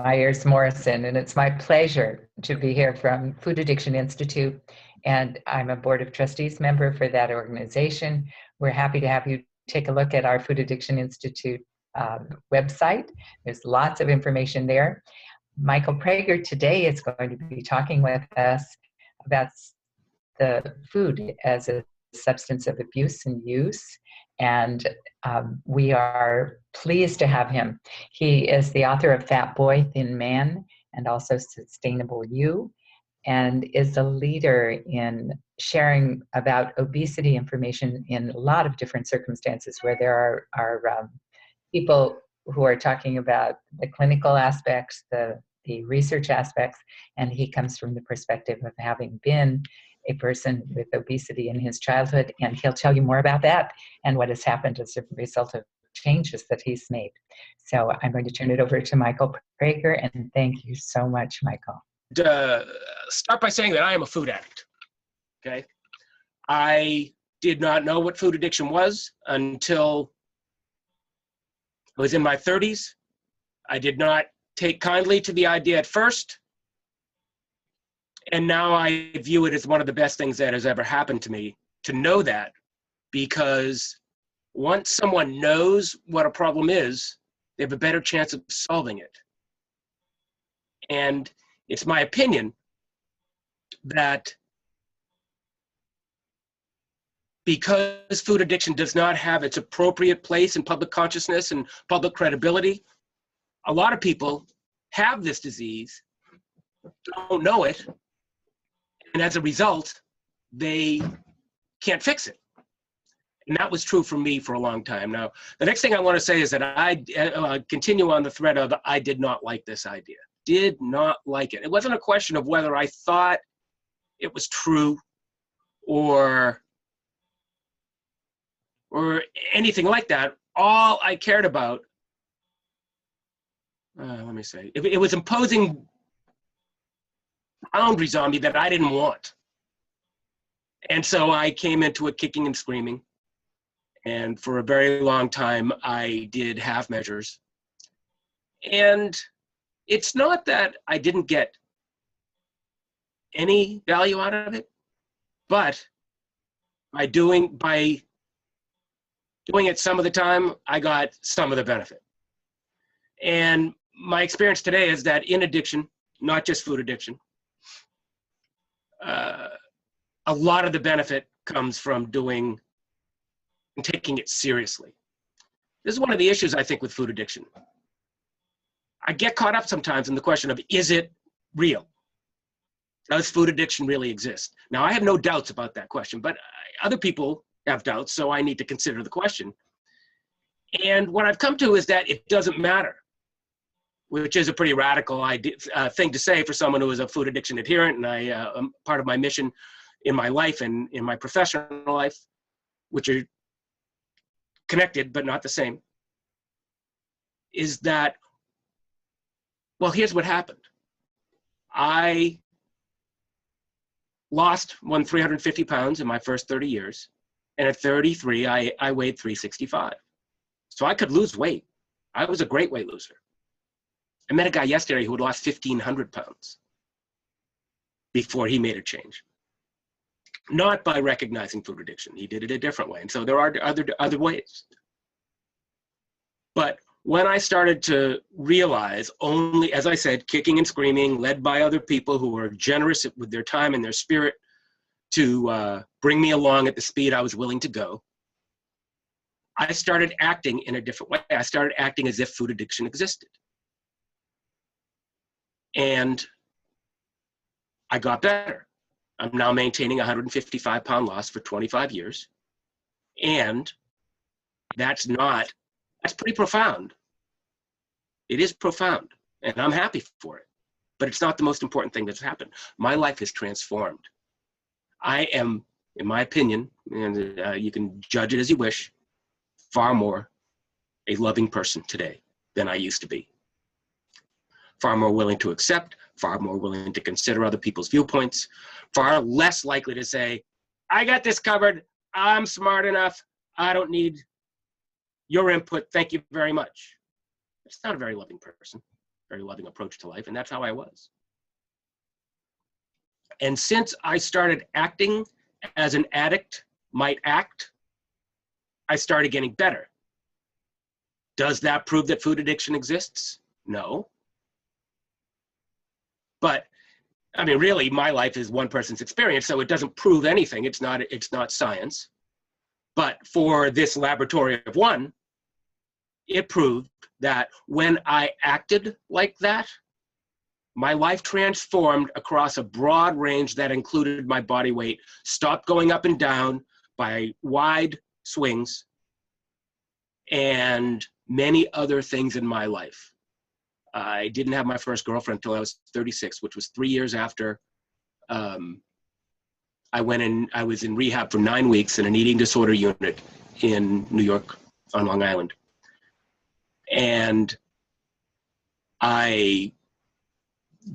Myers-Morrison, and it's my pleasure to be here from Food Addiction Institute, and I'm a Board of Trustees member for that organization. We're happy to have you take a look at our Food Addiction Institute website. There's lots of information there. Michael Prager today is going to be talking with us about the food as a substance of abuse and use, and we are pleased to have him. He is the author of Fat Boy, Thin Man, and also Sustainable You, and is a leader in sharing about obesity information in a lot of different circumstances where there are people who are talking about the clinical aspects, the research aspects, and he comes from the perspective of having been a person with obesity in his childhood, and he'll tell you more about that and what has happened as a result of changes that he's made. So I'm going to turn it over to Michael Prager, and thank you so much, Michael. Start by saying that I am a food addict, okay? I did not know what food addiction was until I was in my 30s. I did not take kindly to the idea at first. And now I view it as one of the best things that has ever happened to me to know that, because once someone knows what a problem is, they have a better chance of solving it. And it's my opinion that because food addiction does not have its appropriate place in public consciousness and public credibility, a lot of people have this disease, don't know it, and as a result, they can't fix it. And that was true for me for a long time. Now, the next thing I want to say is that I continue on the thread of I did not like this idea. Did not like it. It wasn't a question of whether I thought it was true or anything like that. All I cared about, it was imposing boundaries on me that I didn't want. And so I came into it kicking and screaming. And for a very long time, I did half measures. And it's not that I didn't get any value out of it, but by doing it some of the time, I got some of the benefit. And my experience today is that in addiction, not just food addiction, a lot of the benefit comes from doing and taking it seriously. This is one of the issues, I think, with food addiction. I get caught up sometimes in the question of, is it real? Does food addiction really exist? Now, I have no doubts about that question, but other people have doubts, so I need to consider the question. And what I've come to is that it doesn't matter, which is a pretty radical thing to say for someone who is a food addiction adherent, and part of my mission in my life and in my professional life, which are connected but not the same, is that, well, here's what happened. I won 350 pounds in my first 30 years, and at 33, I weighed 365. So I could lose weight. I was a great weight loser. I met a guy yesterday who had lost 1,500 pounds before he made a change. Not by recognizing food addiction. He did it a different way. And so there are other ways. But when I started to realize, only, as I said, kicking and screaming, led by other people who were generous with their time and their spirit to bring me along at the speed I was willing to go, I started acting in a different way. I started acting as if food addiction existed. And I got better. I'm now maintaining a 155-pound loss for 25 years. And that's pretty profound. It is profound, and I'm happy for it. But it's not the most important thing that's happened. My life has transformed. I am, in my opinion, and you can judge it as you wish, far more a loving person today than I used to be. Far more willing to accept, far more willing to consider other people's viewpoints, far less likely to say, I got this covered, I'm smart enough, I don't need your input, thank you very much. It's not a very loving person. very loving approach to life, and that's how I was. And since I started acting as an addict might act, I started getting better. Does that prove that food addiction exists? No. But I mean, really, my life is one person's experience, so it doesn't prove anything. It's not science. But for this laboratory of one, it proved that when I acted like that, my life transformed across a broad range that included my body weight, stopped going up and down by wide swings, and many other things in my life. I didn't have my first girlfriend until I was 36, which was 3 years after I was in rehab for 9 weeks in an eating disorder unit in New York on Long Island. And I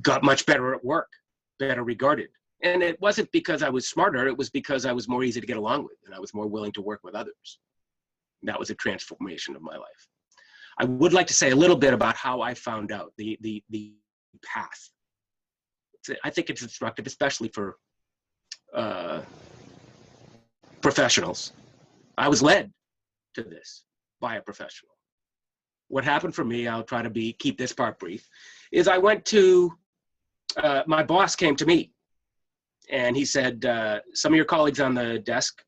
got much better at work, better regarded. And it wasn't because I was smarter, it was because I was more easy to get along with and I was more willing to work with others. That was a transformation of my life. I would like to say a little bit about how I found out the path. I think it's instructive, especially for professionals. I was led to this by a professional. What happened for me, I'll try to keep this part brief, is I went to, my boss came to me and he said, some of your colleagues on the desk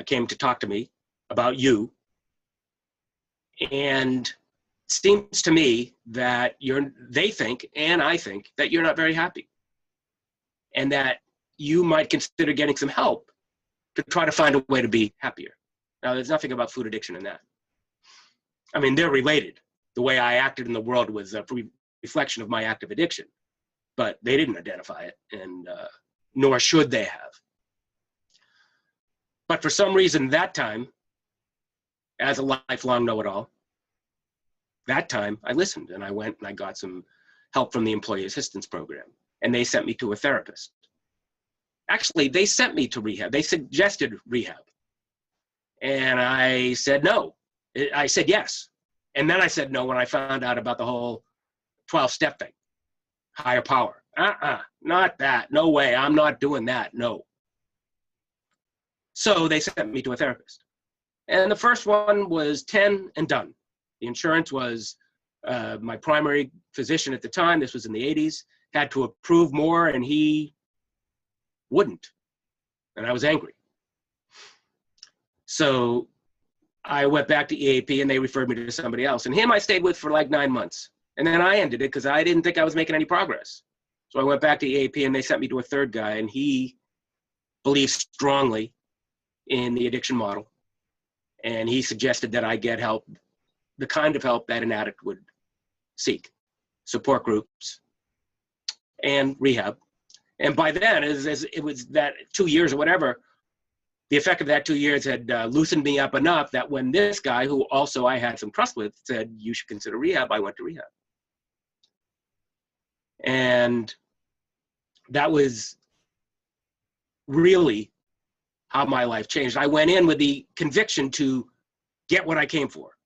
came to talk to me about you. And it seems to me that they think, and I think, that you're not very happy. And that you might consider getting some help to try to find a way to be happier. Now, there's nothing about food addiction in that. I mean, they're related. The way I acted in the world was a reflection of my active addiction, but they didn't identify it, and nor should they have. But for some reason, that time, as a lifelong know-it-all, that time I listened and I went and I got some help from the employee assistance program, and they sent me to a therapist. Actually, they sent me to rehab. They suggested rehab. And I said no. I said yes. And then I said no when I found out about the whole 12-step thing. Higher power. Not that. No way. I'm not doing that. No. So they sent me to a therapist. And the first one was 10 and done. The insurance was my primary physician at the time. This was in the 80s. Had to approve more, and he wouldn't. And I was angry. So I went back to EAP and they referred me to somebody else. And him I stayed with for like 9 months. And then I ended it because I didn't think I was making any progress. So I went back to EAP and they sent me to a third guy, and he believed strongly in the addiction model. And he suggested that I get help, the kind of help that an addict would seek, support groups and rehab. And by then, as it was that 2 years or whatever, the effect of that 2 years had loosened me up enough that when this guy, who also I had some trust with, said, you should consider rehab, I went to rehab. And that was really how my life changed. I went in with the conviction to get what I came for.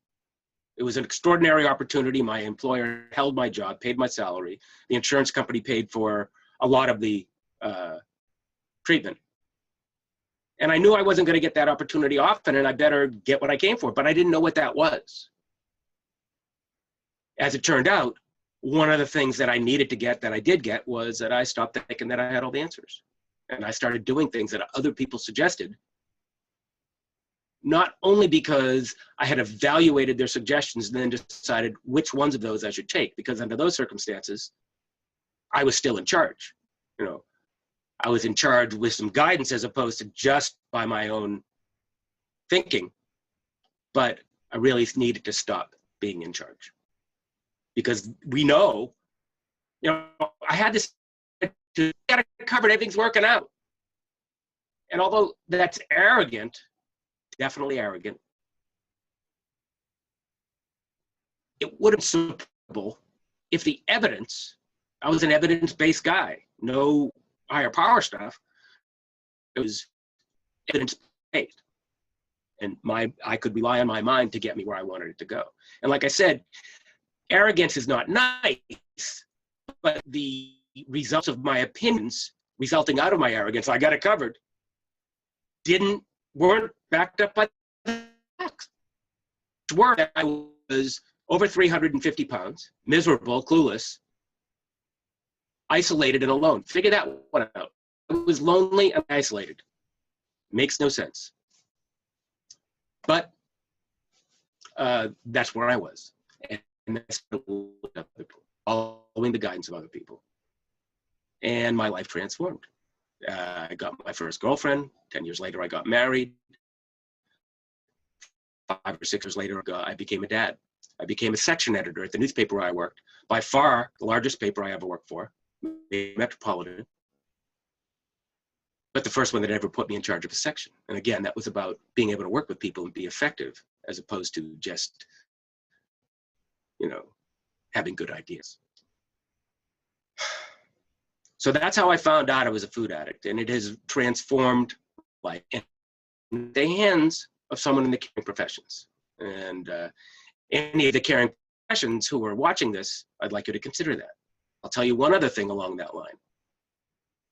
It was an extraordinary opportunity. My employer held my job, paid my salary. The insurance company paid for a lot of the treatment. And I knew I wasn't going to get that opportunity often, and I better get what I came for, but I didn't know what that was. As it turned out, one of the things that I needed to get, that I did get, was that I stopped thinking that I had all the answers. And I started doing things that other people suggested, not only because I had evaluated their suggestions and then decided which ones of those I should take, because under those circumstances, I was still in charge. You know, I was in charge with some guidance as opposed to just by my own thinking. But I really needed to stop being in charge. Because we know, you know, I had this, to get it covered, everything's working out. And although that's arrogant, definitely arrogant, it would have been supportable if the evidence, I was an evidence-based guy, no higher power stuff. It was evidence-based. And I could rely on my mind to get me where I wanted it to go. And like I said, arrogance is not nice, but the results of my opinions resulting out of my arrogance, I got it covered, weren't backed up by the facts. Were that I was over 350 pounds, miserable, clueless, isolated and alone. Figure that one out. I was lonely and isolated. Makes no sense. But that's where I was. And that's following the guidance of other people. And my life transformed. I got my first girlfriend. 10 years later, I got married. 5 or 6 years later, I became a dad. I became a section editor at the newspaper where I worked. By far, the largest paper I ever worked for, Metropolitan. But the first one that ever put me in charge of a section. And again, that was about being able to work with people and be effective, as opposed to just, having good ideas. So that's how I found out I was a food addict, and it has transformed life in the hands of someone in the caring professions. And any of the caring professions who are watching this, I'd like you to consider that. I'll tell you one other thing along that line.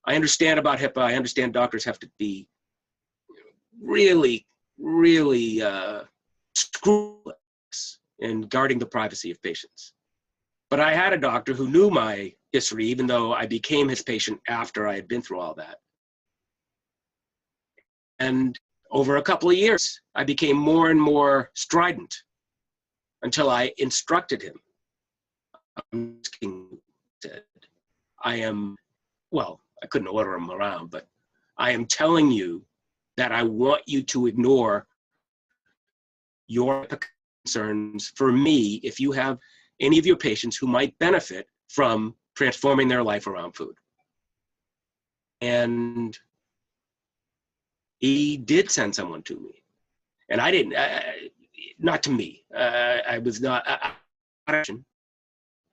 I understand about HIPAA. I understand doctors have to be really, really scrupulous in guarding the privacy of patients. But I had a doctor who knew my history, even though I became his patient after I had been through all that. And over a couple of years, I became more and more strident until I instructed him. I couldn't order him around, but I am telling you that I want you to ignore your concerns for me if you have any of your patients who might benefit from transforming their life around food. And he did send someone to me. And I didn't, not to me. I was not, I'm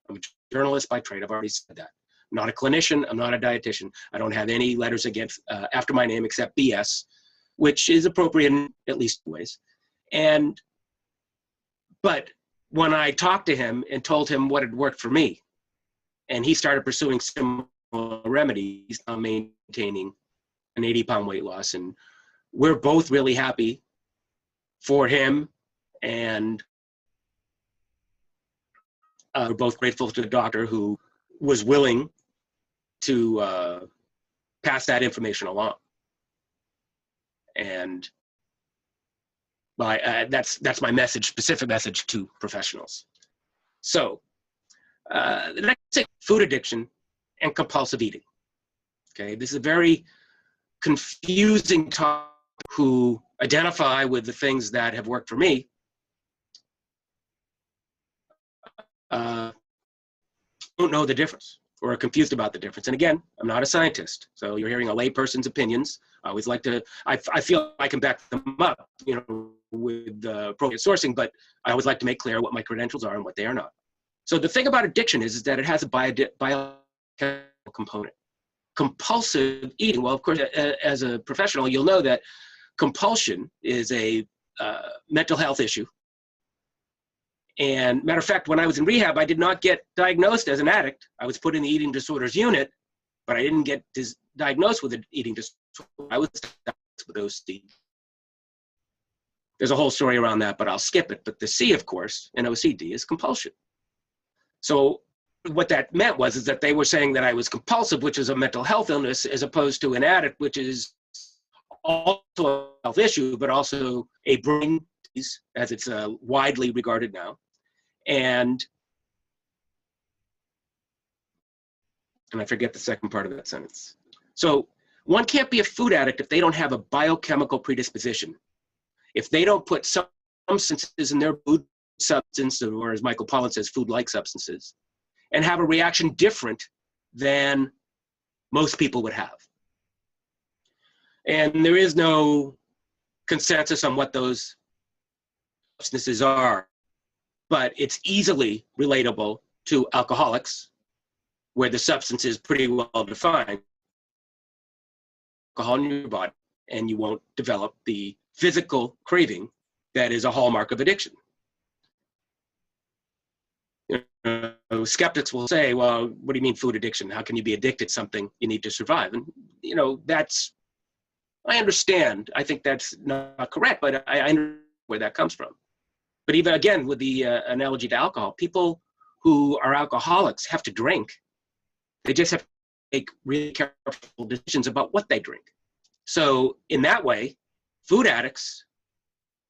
a journalist by trade, I've already said that. I'm not a clinician, I'm not a dietitian. I don't have any letters against after my name except BS, which is appropriate in at least ways. But when I talked to him and told him what had worked for me, and he started pursuing similar remedies, he's now maintaining an 80-pound weight loss, and we're both really happy for him, and we're both grateful to the doctor who was willing to pass that information along. And that's my message, specific message to professionals. So the next thing, food addiction and compulsive eating. Okay, this is a very confusing topic. Who identify with the things that have worked for me don't know the difference or are confused about the difference. And again, I'm not a scientist, so you're hearing a layperson's opinions. I always like to, I feel I can back them up, with appropriate sourcing, but I always like to make clear what my credentials are and what they are not. So the thing about addiction is that it has a biochemical component. Compulsive eating, well, of course, as a professional, you'll know that compulsion is a mental health issue. And matter of fact, when I was in rehab, I did not get diagnosed as an addict. I was put in the eating disorders unit, but I didn't get diagnosed with an eating disorder. I was diagnosed with OCD. There's a whole story around that, but I'll skip it. But the C, of course, in OCD is compulsion. So what that meant is that they were saying that I was compulsive, which is a mental health illness, as opposed to an addict, which is also a health issue, but also a brain disease, as it's widely regarded now. And I forget the second part of that sentence. So one can't be a food addict if they don't have a biochemical predisposition. If they don't put some substances in their food substance, or as Michael Pollan says, food-like substances, and have a reaction different than most people would have. And there is no consensus on what those substances are, but it's easily relatable to alcoholics, where the substance is pretty well defined. Alcohol in your body, and you won't develop the physical craving that is a hallmark of addiction. skeptics will say, well, what do you mean food addiction? How can you be addicted to something you need to survive? And, I understand. I think that's not correct, but I understand where that comes from. But even again, with the analogy to alcohol, people who are alcoholics have to drink. They just have to make really careful decisions about what they drink. So in that way, food addicts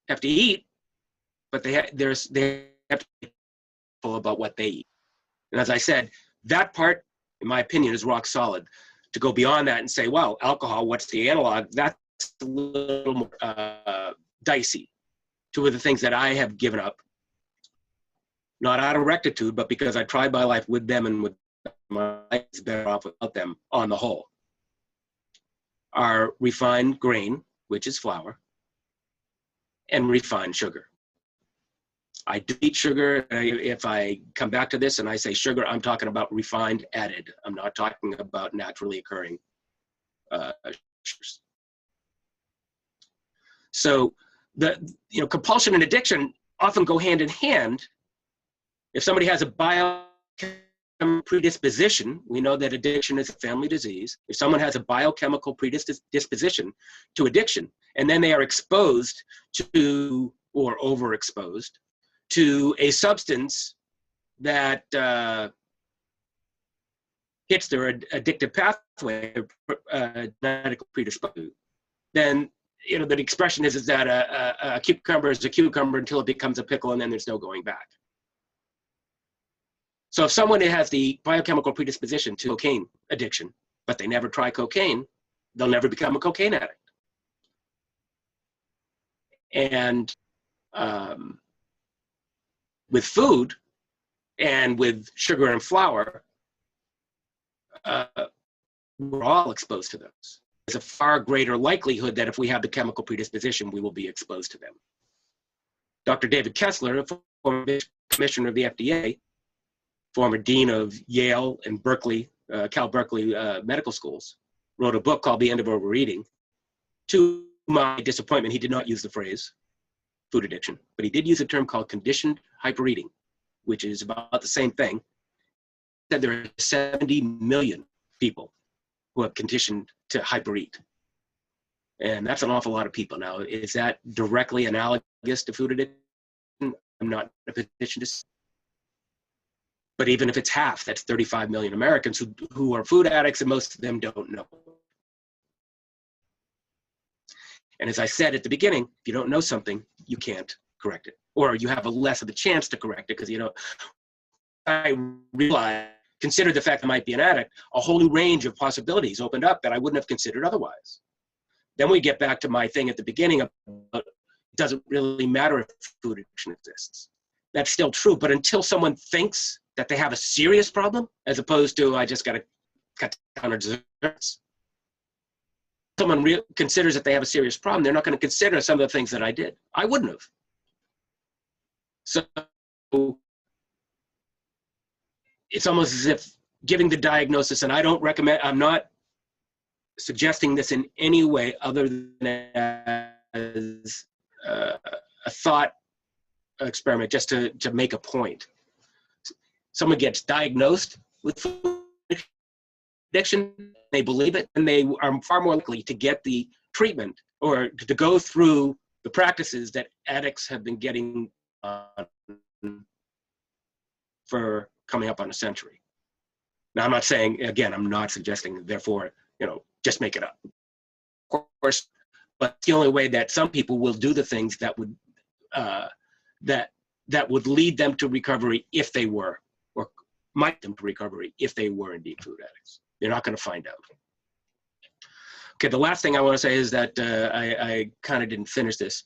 have to eat, but they have to be careful about what they eat. And as I said, that part, in my opinion, is rock solid. To go beyond that and say, well, alcohol, what's the analog? That's a little more dicey. Two of the things that I have given up, not out of rectitude, but because I tried my life with them and with my life is better off without them on the whole, are refined grain, which is flour, and refined sugar. I do eat sugar. If I come back to this and I say sugar, I'm talking about refined added. I'm not talking about naturally occurring sugars. So compulsion and addiction often go hand in hand. If somebody has a biochemical predisposition, we know that addiction is a family disease. If someone has a biochemical predisposition to addiction, and then they are exposed to or overexposed to a substance that hits their addictive pathway, genetically predisposed, then the expression is that a cucumber is a cucumber until it becomes a pickle, and then there's no going back. So if someone has the biochemical predisposition to cocaine addiction, but they never try cocaine, they'll never become a cocaine addict. And with food and with sugar and flour, we're all exposed to those. There's a far greater likelihood that if we have the chemical predisposition, we will be exposed to them. Dr. David Kessler, a former commissioner of the FDA, former dean of Yale and Berkeley, Cal Berkeley medical schools, wrote a book called The End of Overeating. To my disappointment, he did not use the phrase food addiction, but he did use a term called conditioned hypereating, which is about the same thing. He said there are 70 million people who have conditioned to hypereat. And that's an awful lot of people. Now, is that directly analogous to food addiction? I'm not in a position to say. But even if it's half, that's 35 million Americans who are food addicts, and most of them don't know. And as I said at the beginning, if you don't know something, you can't correct it. Or you have less of a chance to correct it because, I realize, consider the fact that I might be an addict, a whole new range of possibilities opened up that I wouldn't have considered otherwise. Then we get back to my thing at the beginning about it doesn't really matter if food addiction exists. That's still true, but until someone thinks that they have a serious problem, as opposed to I just got to cut down on desserts, someone considers that they have a serious problem, they're not going to consider some of the things that I did. I wouldn't have. So it's almost as if giving the diagnosis, and I don't recommend, I'm not suggesting this in any way other than as a thought experiment, just to make a point. Someone gets diagnosed with food addiction, they believe it, and they are far more likely to get the treatment or to go through the practices that addicts have been getting for coming up on a century. Now, I'm not saying, again, I'm not suggesting, therefore, just make it up. Of course, but the only way that some people will do the things that would that would lead them to recovery if they were, or might them to recovery if they were indeed food addicts. They're not going to find out. Okay, the last thing I want to say is that I kind of didn't finish this.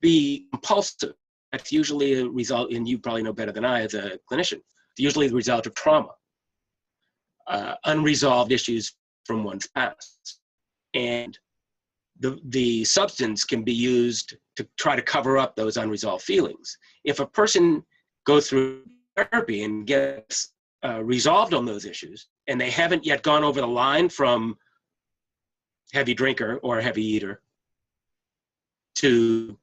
The compulsive, that's usually a result, and you probably know better than I as a clinician, it's usually the result of trauma, unresolved issues from one's past. And the substance can be used to try to cover up those unresolved feelings. If a person goes through therapy and gets resolved on those issues, and they haven't yet gone over the line from heavy drinker or heavy eater to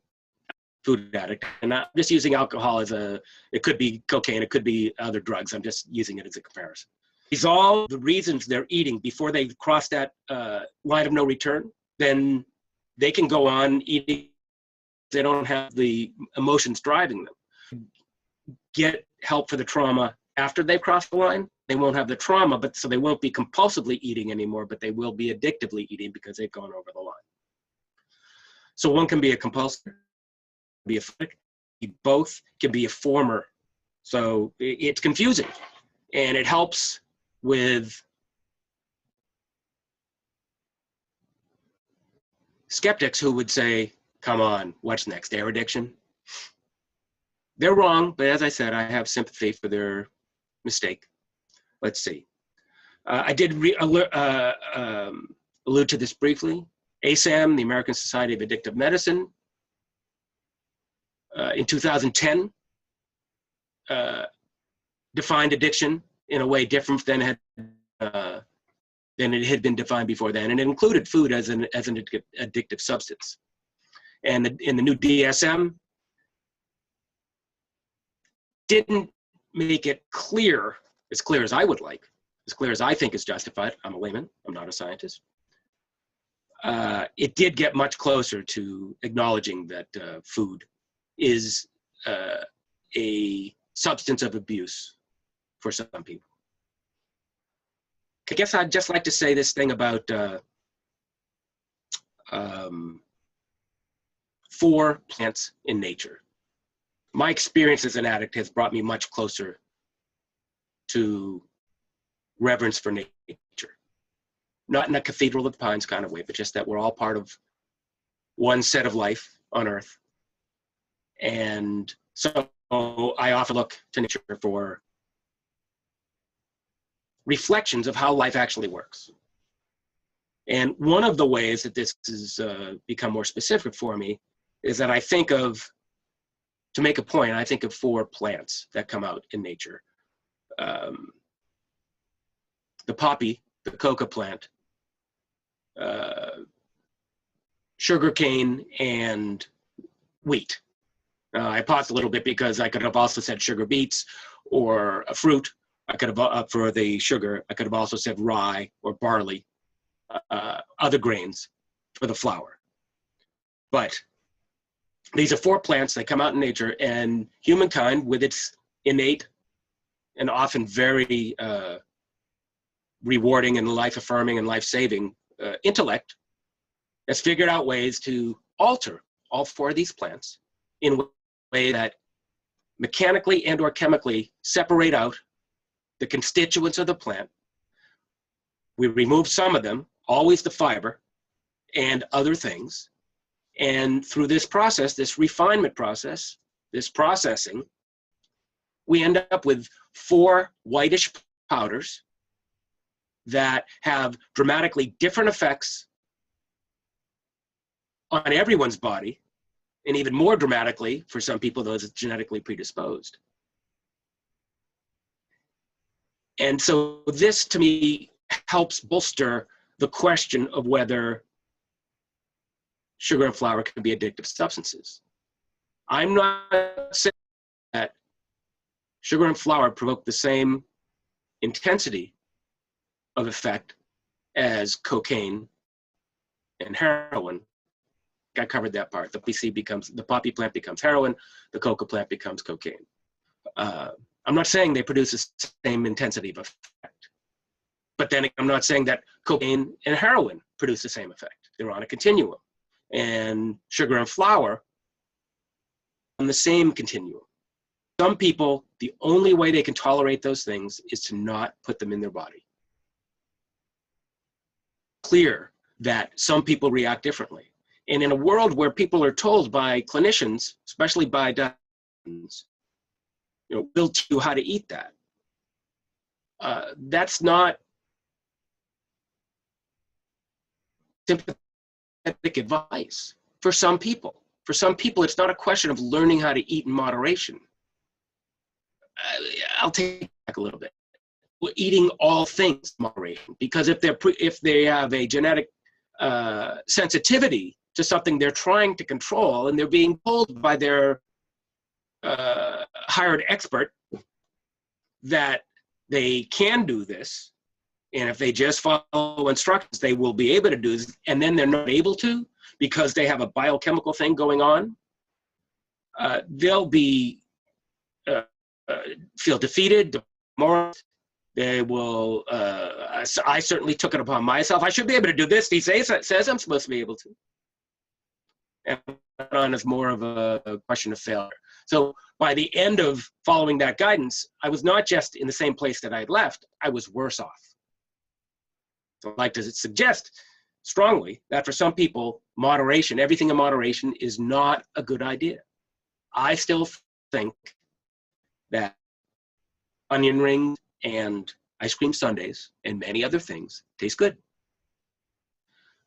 food addict. And I'm just using alcohol as it could be cocaine, it could be other drugs. I'm just using it as a comparison. These all the reasons they're eating before they cross that line of no return, then they can go on eating. They don't have the emotions driving them. Get help for the trauma after they've crossed the line. They won't have the trauma, but so they won't be compulsively eating anymore, but they will be addictively eating because they've gone over the line. So one can be a compulsive, be a fanatic. Both can be a former. So it's confusing, and it helps with skeptics who would say, come on, what's next, air addiction? They're wrong, but as I said, I have sympathy for their mistake. Let's see. I did allude to this briefly. ASAM, the American Society of Addictive Medicine, in 2010, defined addiction in a way different than it had been defined before then, and it included food as an addictive substance. And in the new DSM, didn't make it clear as I would like, as clear as I think is justified. I'm a layman, I'm not a scientist. It did get much closer to acknowledging that food is a substance of abuse for some people. I guess I'd just like to say this thing about 4 plants in nature. My experience as an addict has brought me much closer to reverence for nature. Not in a Cathedral of the Pines kind of way, but just that we're all part of one set of life on Earth. And so I often look to nature for reflections of how life actually works. And one of the ways that this has become more specific for me is that I think of, to make a point, I think of 4 plants that come out in nature. The poppy, the coca plant, sugarcane, and wheat. I paused a little bit because I could have also said sugar beets or a fruit. I could have, for the sugar, I could have also said rye or barley, other grains for the flour. But these are 4 plants that come out in nature, and humankind, with its innate and often very rewarding and life-affirming and life-saving intellect, has figured out ways to alter all 4 of these plants in a way that mechanically and or chemically separate out the constituents of the plant. We remove some of them, always the fiber and other things. And through this process, this refinement process, this processing, we end up with 4 whitish powders that have dramatically different effects on everyone's body, and even more dramatically for some people, those genetically predisposed. And so this, to me, helps bolster the question of whether sugar and flour can be addictive substances. I'm not saying that sugar and flour provoke the same intensity of effect as cocaine and heroin. I covered that part. The poppy plant becomes heroin, the coca plant becomes cocaine. I'm not saying they produce the same intensity of effect, but then I'm not saying that cocaine and heroin produce the same effect. They're on a continuum, and sugar and flour on the same continuum. Some people, the only way they can tolerate those things is to not put them in their body. Clear that some people react differently. And in a world where people are told by clinicians, especially by dietitians, we'll teach you how to eat that. That's not sympathetic advice for some people. For some people, it's not a question of learning how to eat in moderation. I'll take it back a little bit. We're eating all things in moderation, because if they have a genetic sensitivity to something they're trying to control, and they're being told by their hired expert that they can do this, and if they just follow instructions, they will be able to do this, and then they're not able to because they have a biochemical thing going on, they'll be feel defeated, demoralized. They will, I certainly took it upon myself. I should be able to do this. He says I'm supposed to be able to. And on is more of a question of failure. So by the end of following that guidance, I was not just in the same place that I had left, I was worse off. So I'd like to suggest strongly that for some people, moderation, everything in moderation is not a good idea. I still think that onion rings and ice cream sundaes and many other things taste good.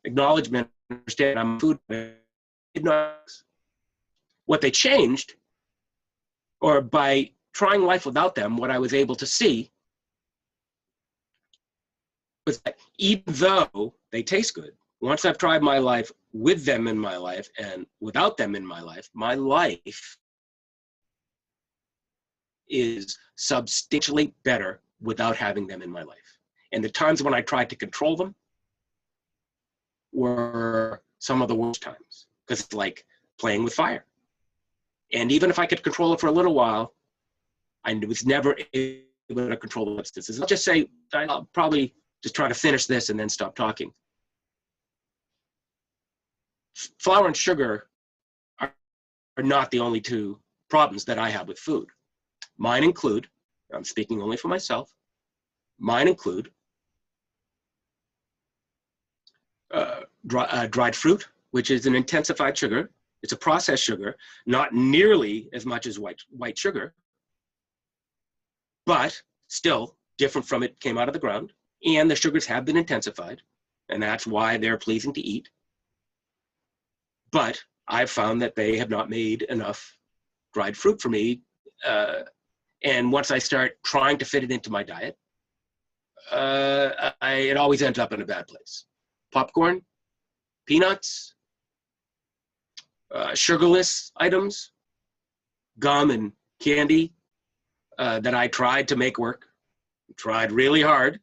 Acknowledgement, understand I'm food. What they changed, or by trying life without them, what I was able to see was that even though they taste good, once I've tried my life with them in my life and without them in my life is substantially better without having them in my life. And the times when I tried to control them were some of the worst times, because it's like playing with fire. And even if I could control it for a little while, I was never able to control the substances. I'll just say, I'll probably just try to finish this and then stop talking. Flour and sugar are not the only two problems that I have with food. Mine include, I'm speaking only for myself, mine include dried fruit, which is an intensified sugar. It's a processed sugar, not nearly as much as white sugar, but still different from it came out of the ground. And the sugars have been intensified, and that's why they're pleasing to eat. But I've found that they have not made enough dried fruit for me. And once I start trying to fit it into my diet, it always ends up in a bad place. Popcorn, peanuts, sugarless items, gum and candy that I tried to make work, tried really hard,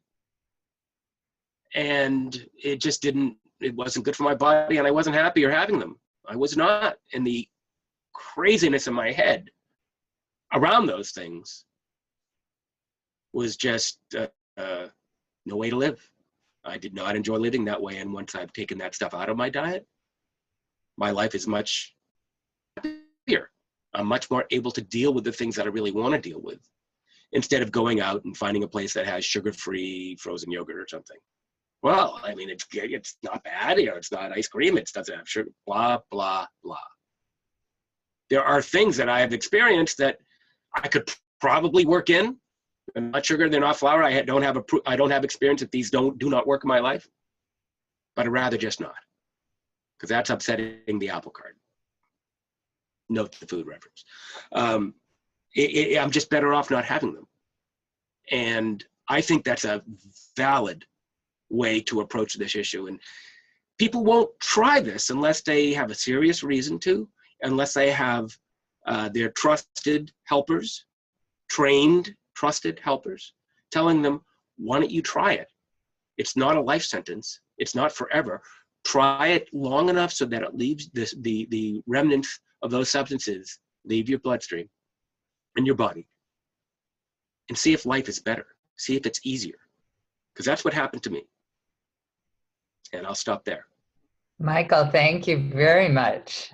and it just didn't, it wasn't good for my body, and I wasn't happier having them. I was not. And the craziness in my head around those things was just no way to live. I did not enjoy living that way, and once I've taken that stuff out of my diet, my life is much happier. I'm much more able to deal with the things that I really want to deal with, instead of going out and finding a place that has sugar-free frozen yogurt or something. Well, I mean, it's not bad, you know, it's not ice cream, it doesn't have sugar, blah, blah, blah. There are things that I have experienced that I could probably work in. They're not sugar, they're not flour. I don't have experience that these do not work in my life, but I'd rather just not, because that's upsetting the apple cart. Note the food reference. I'm just better off not having them. And I think that's a valid way to approach this issue. And people won't try this unless they have a serious reason to, unless they have their trusted helpers, trained, trusted helpers, telling them, why don't you try it? It's not a life sentence. It's not forever. Try it long enough so that it leaves the remnants of those substances leave your bloodstream and your body, and see if life is better. See if it's easier, because that's what happened to me. And I'll stop there. Michael, thank you very much.